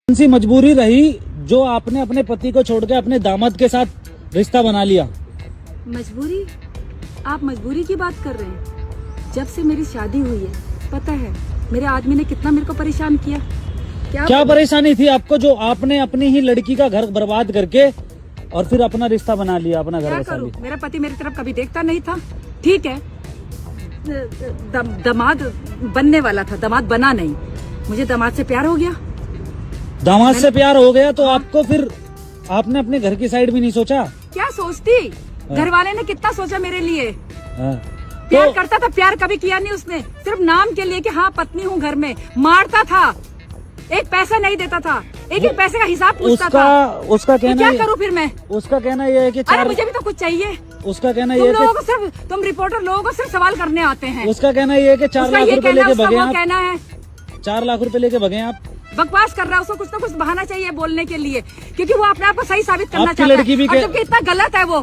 कौन सी मजबूरी रही जो आपने अपने पति को छोड़ के अपने दामाद के साथ रिश्ता बना लिया? मजबूरी? आप मजबूरी की बात कर रहे हैं? जब से मेरी शादी हुई है, पता है मेरे आदमी ने कितना मेरे को परेशान किया। क्या परेशानी थी आपको जो आपने अपनी ही लड़की का घर बर्बाद करके और फिर अपना रिश्ता बना लिया, अपना घर बसा लिया? मेरा पति मेरी तरफ कभी देखता नहीं था। ठीक है, दामाद बनने वाला था, दामाद बना नहीं। मुझे दामाद से प्यार हो गया। दामाद से प्यार हो गया तो आपको फिर आपने अपने घर की साइड भी नहीं सोचा? क्या सोचती, घर वाले ने कितना सोचा मेरे लिए। तो प्यार करता था, प्यार कभी किया नहीं उसने। सिर्फ नाम के लिए कि हाँ पत्नी हूँ घर में। मारता था, एक पैसा नहीं देता था, एक एक पैसे का हिसाब पूछता था। उसका कहना क्या करूँ फिर मैं? उसका कहना यह है कि अरे मुझे भी तो कुछ चाहिए। उसका कहना तुम यह लोगों को सिर्फ, तुम रिपोर्टर लोगों को सिर्फ सवाल करने आते हैं। उसका कहना यह है कि 4 लाख रुपए लेके भगे आप। कहना है 4 लाख रुपए लेके भगे आप। बकवास कर रहा है, उसको कुछ ना कुछ बहाना चाहिए बोलने के लिए, क्योंकि वो अपने आप को सही साबित करना आपकी चाहता लड़की भी है। जबकि इतना गलत है वो।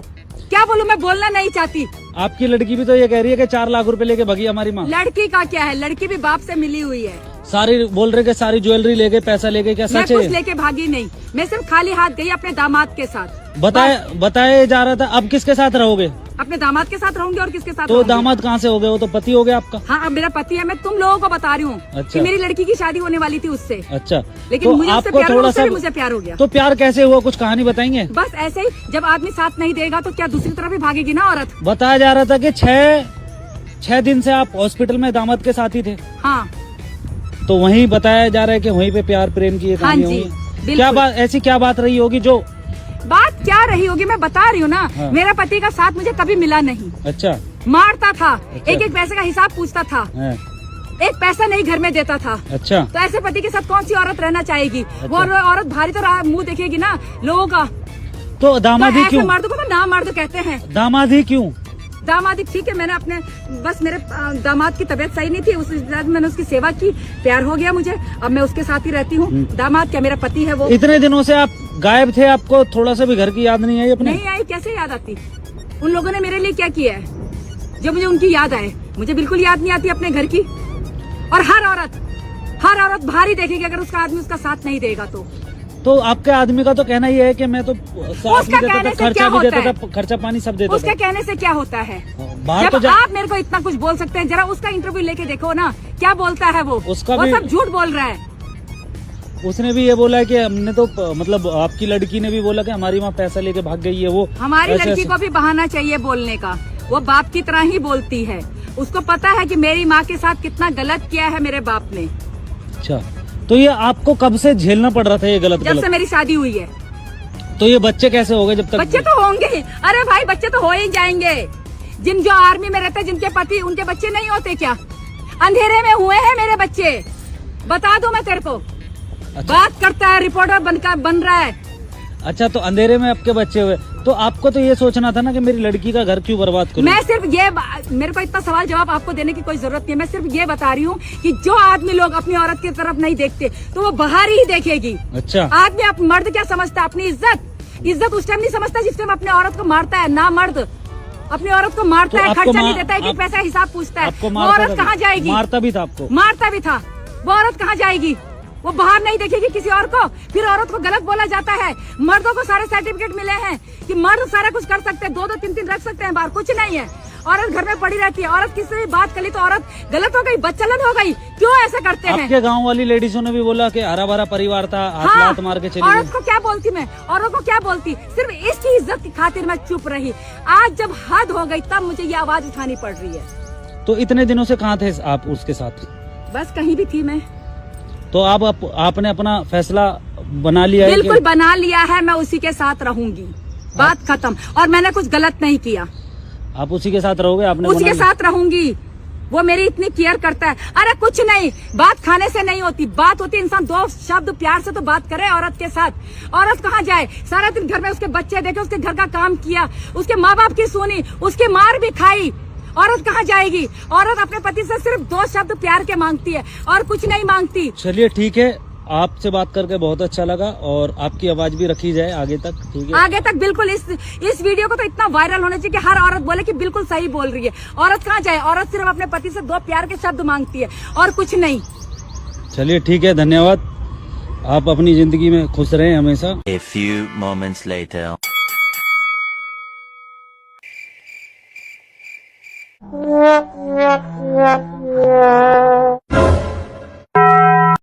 क्या बोलूं, मैं बोलना नहीं चाहती। आपकी लड़की भी तो ये कह रही है कि 4 लाख रुपए लेके भगी हमारी माँ। लड़की का क्या है, लड़की भी बाप से मिली हुई है। सारी बोल रहे कि सारी ज्वेलरी लेके, पैसा लेके, क्या मैं सच है? कुछ लेके भागी नहीं, मैं सिर्फ खाली हाथ गई अपने दामाद के साथ। बताया जा रहा था। अब किसके साथ रहोगे? अपने दामाद के साथ रहूंगी और किसके साथ तो रहूंगी? दामाद कहाँ से हो गए? वो तो पति हो गया आपका। हाँ, अब मेरा पति है। मैं तुम लोगों को बता रही हूँ अच्छा। कि मेरी लड़की की शादी होने वाली थी उससे। अच्छा, लेकिन तो मुझे उससे आपको प्यार हुआ, थोड़ा उससे सा भी मुझे प्यार हो गया। तो प्यार कैसे हुआ, कुछ कहानी बताएंगे? बस ऐसे ही, जब आदमी साथ नहीं देगा तो क्या दूसरी तरफ भी भागेगी ना औरत। बताया जा रहा था कि 6 दिन से आप हॉस्पिटल में दामाद के साथ ही थे। हाँ, तो वहीं बताया जा रहा है कि वहीं पे प्यार प्रेम की हाँ जी, क्या बात, ऐसी क्या बात रही होगी जो? बात क्या रही होगी मैं बता रही हूँ ना। हाँ। मेरा पति का साथ मुझे कभी मिला नहीं। अच्छा। मारता था, अच्छा। एक एक पैसे का हिसाब पूछता था, हाँ। एक पैसा नहीं घर में देता था। अच्छा। तो ऐसे पति के साथ कौन सी औरत रहना चाहेगी? वो औरत भारी तो मुंह देखेगी ना लोगों का। तो दामाद ही ऐसे क्यों? मर्द को तो ना मर्द कहते हैं। दामाद ही क्यों? दामाद ठीक है, मैंने अपने बस मेरे दामाद की तबीयत सही नहीं थी, उस वजह मैंने उसकी सेवा की, प्यार हो गया मुझे। अब मैं उसके साथ ही रहती हूँ। दामाद क्या, मेरा पति है वो। इतने दिनों से आप गायब थे, आपको थोड़ा सा भी घर की याद नहीं आई अपने? नहीं आई, कैसे याद आती? उन लोगों ने मेरे लिए क्या किया है जो मुझे उनकी याद आए? मुझे बिल्कुल याद नहीं आती अपने घर की। और हर औरत भारी देखेगी अगर उसका आदमी उसका साथ नहीं देगा तो आपके आदमी का तो कहना ये है कि मैं तो साथ भी देता था, खर्चा भी देता था, खर्चा पानी सब देता था। उसके कहने से क्या होता है? बाहर जब तो आप मेरे को इतना कुछ बोल सकते हैं, जरा उसका इंटरव्यू लेके देखो ना, क्या बोलता है वो। उसका वो भी सब झूठ बोल रहा है। उसने भी ये बोला है कि हमने तो मतलब आपकी लड़की ने भी बोला कि हमारी माँ पैसा लेके भाग गई है। वो हमारी ऐसे लड़की को भी बहाना चाहिए बोलने का। वो बाप की तरह ही बोलती है। उसको पता है कि मेरी माँ के साथ कितना गलत किया है मेरे बाप ने। अच्छा, तो ये आपको कब से झेलना पड़ रहा था ये गलत? जब से मेरी शादी हुई है। तो ये बच्चे कैसे हो गए जब तक? बच्चे तो होंगे। अरे भाई, बच्चे तो हो ही जाएंगे। जो आर्मी में रहते हैं, जिनके पति, उनके बच्चे नहीं होते क्या? अंधेरे में हुए हैं मेरे बच्चे, बता दूं मैं तेरे को। अच्छा। बात करता है, रिपोर्टर बन रहा है। अच्छा, तो अंधेरे में आपके बच्चे हुए, तो आपको तो ये सोचना था ना कि मेरी लड़की का घर क्यों बर्बाद करूं? मैं सिर्फ ये, मेरे को इतना सवाल जवाब आपको देने की कोई जरूरत नहीं है। मैं सिर्फ ये बता रही हूँ कि जो आदमी लोग अपनी औरत की तरफ नहीं देखते तो वो बाहर ही देखेगी। अच्छा। आदमी आप मर्द क्या समझता है? अपनी इज्जत उस टाइम नहीं समझता जिस टाइम अपने औरत को मारता है। ना मर्द अपनी औरत को मारता है, खर्चा नहीं देता है, एक पैसा हिसाब पूछता है। वो औरत कहाँ जाएगी? मारता भी था आपको? मारता भी था। वो औरत कहाँ जाएगी? वो बाहर नहीं देखेगी किसी और को। फिर औरत को गलत बोला जाता है। मर्दों को सारे सर्टिफिकेट मिले हैं कि मर्द सारा कुछ कर सकते हैं, 2-2 3-3 रख सकते हैं बाहर, कुछ नहीं है। औरत घर में पड़ी रहती है। औरत किसी से भी बात कर ली तो औरत गलत हो गई, बदचलन हो गई। क्यों ऐसा करते हैं? आपके गांव वाली लेडीजों ने भी बोला कि हरा भरा परिवार था, हाथ लात मार के चली गई। औरत को क्या बोलती मैं? औरत को क्या बोलती? सिर्फ इसकी इज्जत की खातिर मैं चुप रही। आज जब हद हो गई तब मुझे ये आवाज उठानी पड़ रही है। तो इतने दिनों से कहाँ थे आप उसके साथ? बस कहीं भी थी मैं। तो आपने अपना फैसला बना लिया है? बिल्कुल बना लिया है, मैं उसी के साथ रहूंगी। बात खत्म। और मैंने कुछ गलत नहीं किया। आप उसी के साथ रहोगे? आपने उसी के साथ रहूंगी। वो मेरी इतनी केयर करता है। अरे कुछ नहीं, बात खाने से नहीं होती, बात होती इंसान 2 शब्द प्यार से तो बात करे औरत के साथ। औरत कहाँ जाए? सारा दिन घर में उसके बच्चे देखे, उसके घर का काम किया, उसके माँ बाप की सुनी, उसकी मार भी खाई। औरत कहाँ जाएगी? औरत अपने पति से सिर्फ 2 शब्द प्यार के मांगती है और कुछ नहीं मांगती। चलिए ठीक है, आपसे बात करके बहुत अच्छा लगा और आपकी आवाज भी रखी जाए आगे तक, ठीक है? आगे तक बिल्कुल। इस वीडियो को तो इतना वायरल होना चाहिए कि हर औरत बोले कि बिल्कुल सही बोल रही है। औरत कहाँ जाए? औरत सिर्फ अपने पति से 2 प्यार के शब्द मांगती है और कुछ नहीं। चलिए ठीक है, धन्यवाद। आप अपनी जिंदगी में खुश रहें हमेशा। A few moments later. Yeah.